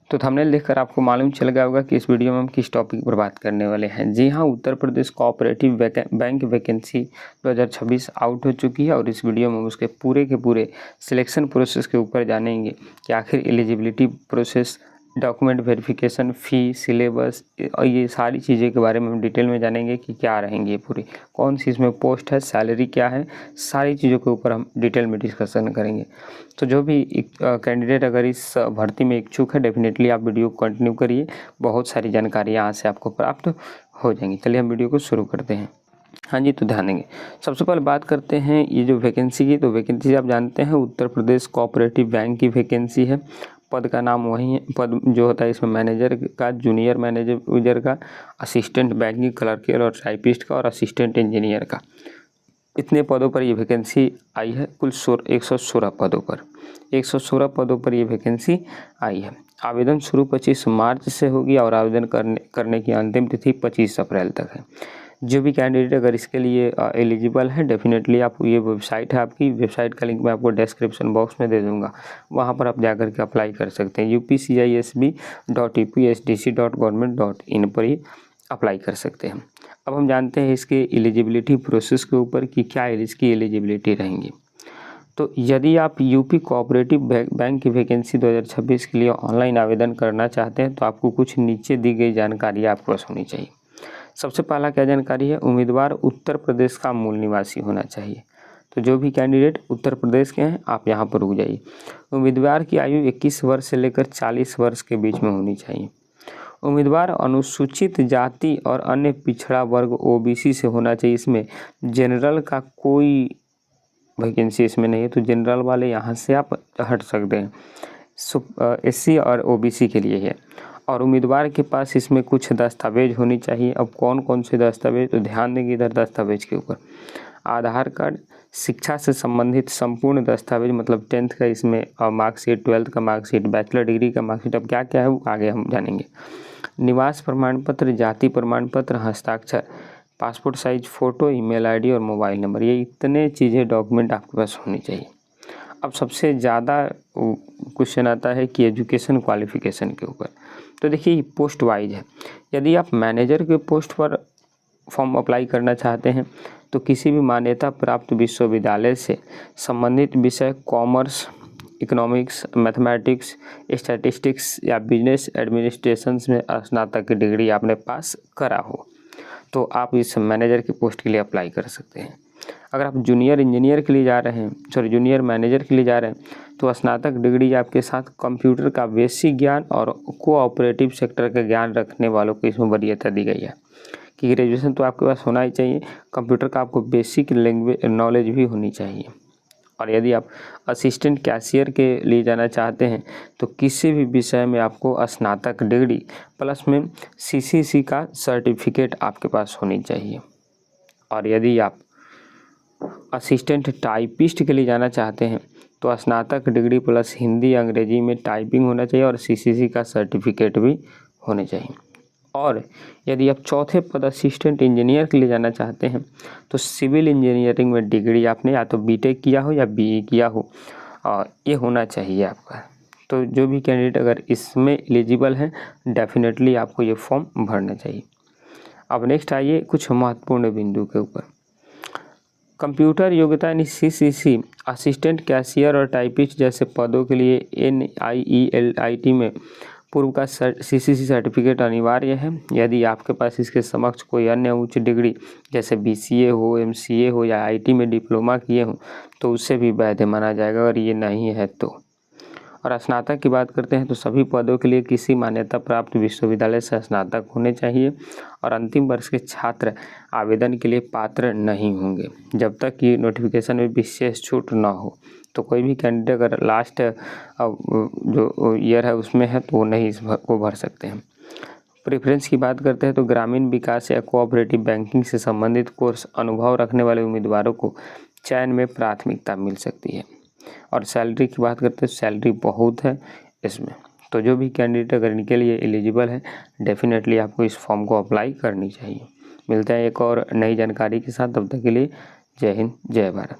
तो थंबनेल देखकर आपको मालूम चल गया होगा कि इस वीडियो में हम किस टॉपिक पर बात करने वाले हैं। जी हाँ, Uttar Pradesh cooperative bank vacancy 2026 out हो चुकी है और इस वीडियो में उसके पूरे के पूरे सिलेक्शन प्रोसेस के ऊपर जानेंगे कि आखिर एलिजिबिलिटी प्रोसेस, डॉक्यूमेंट वेरिफिकेशन, फ़ी, सिलेबस और ये सारी चीज़ें के बारे में हम डिटेल में जानेंगे कि क्या रहेंगी ये पूरी, कौन सी इसमें पोस्ट है, सैलरी क्या है, सारी चीज़ों के ऊपर हम डिटेल में डिस्कशन करेंगे। तो जो भी कैंडिडेट अगर इस भर्ती में इच्छुक है, डेफिनेटली आप वीडियो को कंटिन्यू करिए, बहुत सारी जानकारी यहाँ से आपको प्राप्त हो जाएंगी। चलिए हम वीडियो को शुरू करते हैं। हाँ जी, तो ध्यान देंगे। सबसे पहले बात करते हैं ये जो वैकेंसी की, तो वैकेंसी आप जानते हैं उत्तर प्रदेश कोऑपरेटिव बैंक की वैकेंसी है। पद का नाम वही है, पद जो होता है इसमें मैनेजर का, जूनियर मैनेजर का, असिस्टेंट बैंकिंग क्लर्क और टाइपिस्ट का और असिस्टेंट इंजीनियर का। इतने पदों पर ये वैकेंसी आई है। कुल 116 पदों पर 116 पदों पर ये वैकेंसी आई है। आवेदन शुरू 25 मार्च से होगी और आवेदन करने की अंतिम तिथि 25 अप्रैल तक है। जो भी कैंडिडेट अगर इसके लिए एलिजिबल है, डेफिनेटली आप, ये वेबसाइट है आपकी, वेबसाइट का लिंक मैं आपको डिस्क्रिप्शन बॉक्स में दे दूंगा, वहाँ पर आप जाकर के अप्लाई कर सकते हैं। upcisb.epsdc.government.in पर ही अप्लाई कर सकते हैं। अब हम जानते हैं इसके एलिजिबिलिटी प्रोसेस के ऊपर कि क्या इसकी एलिजिबिलिटी रहेंगी। तो यदि आप यूपी कोऑपरेटिव बैंक की वैकेंसी 2026 के लिए ऑनलाइन आवेदन करना चाहते हैं तो आपको कुछ नीचे दी गई जानकारी आपके पास होनी चाहिए। सबसे पहला क्या जानकारी है, उम्मीदवार उत्तर प्रदेश का मूल निवासी होना चाहिए। तो जो भी कैंडिडेट उत्तर प्रदेश के हैं आप यहाँ पर रुक जाइए। उम्मीदवार की आयु 21 वर्ष से लेकर 40 वर्ष के बीच में होनी चाहिए। उम्मीदवार अनुसूचित जाति और अन्य पिछड़ा वर्ग ओबीसी से होना चाहिए। इसमें जनरल का कोई वैकेंसी इसमें नहीं है, तो जनरल वाले यहाँ से आप हट सकते हैं। एससी और ओबीसी के लिए है। और उम्मीदवार के पास इसमें कुछ दस्तावेज होनी चाहिए। अब कौन कौन से दस्तावेज, तो ध्यान देंगे इधर दस्तावेज के ऊपर, आधार कार्ड, शिक्षा से संबंधित संपूर्ण दस्तावेज, मतलब 10th का इसमें मार्कशीट, 12th का मार्कशीट, बैचलर डिग्री का मार्कशीट, अब क्या क्या है वो आगे हम जानेंगे। निवास प्रमाण पत्र, जाति प्रमाण पत्र, हस्ताक्षर, passport size photo, email ID और मोबाइल नंबर, ये इतने चीज़ें डॉक्यूमेंट आपके पास होनी चाहिए। अब सबसे ज़्यादा क्वेश्चन आता है कि एजुकेशन क्वालिफ़िकेशन के ऊपर। तो देखिए पोस्ट वाइज है। यदि आप मैनेजर के पोस्ट पर फॉर्म अप्लाई करना चाहते हैं तो किसी भी मान्यता प्राप्त विश्वविद्यालय से संबंधित विषय कॉमर्स, इकोनॉमिक्स, मैथमेटिक्स, स्टैटिस्टिक्स या बिजनेस एडमिनिस्ट्रेशन में स्नातक की डिग्री आपने पास करा हो तो आप इस मैनेजर की पोस्ट के लिए अप्लाई कर सकते हैं। अगर आप जूनियर इंजीनियर के लिए जा रहे हैं, जूनियर मैनेजर के लिए जा रहे हैं, तो स्नातक डिग्री आपके साथ कंप्यूटर का बेसिक ज्ञान और कोऑपरेटिव सेक्टर का ज्ञान रखने वालों को इसमें वरीयता दी गई है कि ग्रेजुएशन तो आपके पास होना ही चाहिए, कंप्यूटर का आपको बेसिक लैंग्वेज नॉलेज भी होनी चाहिए। और यदि आप असिस्टेंट कैशियर के लिए जाना चाहते हैं तो किसी भी विषय में आपको स्नातक डिग्री प्लस में सीसीसी का सर्टिफिकेट आपके पास होनी चाहिए। और यदि आप असिस्टेंट टाइपिस्ट के लिए जाना चाहते हैं तो स्नातक डिग्री प्लस हिंदी अंग्रेजी में टाइपिंग होना चाहिए और सीसीसी का सर्टिफिकेट भी होने चाहिए। और यदि आप चौथे पद असिस्टेंट इंजीनियर के लिए जाना चाहते हैं तो सिविल इंजीनियरिंग में डिग्री आपने या तो बीटेक किया हो या बीई किया हो, ये होना चाहिए आपका। तो जो भी कैंडिडेट अगर इसमें एलिजिबल हैं, डेफिनेटली आपको ये फॉर्म भरना चाहिए। अब नेक्स्ट आइए कुछ महत्वपूर्ण बिंदु के ऊपर। कंप्यूटर योग्यता यानी सीसीसी, असिस्टेंट कैशियर और टाइपिस्ट जैसे पदों के लिए NIELIT में पूर्व का सीसीसी सर्टिफिकेट अनिवार्य है। यदि आपके पास इसके समक्ष कोई अन्य उच्च डिग्री जैसे BCA हो, MCA हो या IT में डिप्लोमा किए हों तो उससे भी वैध माना जाएगा, अगर ये नहीं है तो। और स्नातक की बात करते हैं तो सभी पदों के लिए किसी मान्यता प्राप्त विश्वविद्यालय से स्नातक होने चाहिए और अंतिम वर्ष के छात्र आवेदन के लिए पात्र नहीं होंगे जब तक कि नोटिफिकेशन में विशेष छूट न हो। तो कोई भी कैंडिडेट अगर लास्ट जो ईयर है उसमें है तो वो नहीं इसको भर सकते हैं। प्रेफरेंस की बात करते हैं तो ग्रामीण विकास या कोऑपरेटिव बैंकिंग से संबंधित कोर्स अनुभव रखने वाले उम्मीदवारों को चयन में प्राथमिकता मिल सकती है। और सैलरी की बात करते हैं, सैलरी बहुत है इसमें। तो जो भी कैंडिडेट अगर इनके लिए एलिजिबल है, डेफिनेटली आपको इस फॉर्म को अप्लाई करनी चाहिए। मिलते हैं एक और नई जानकारी के साथ, तब तक के लिए जय हिंद, जय भारत।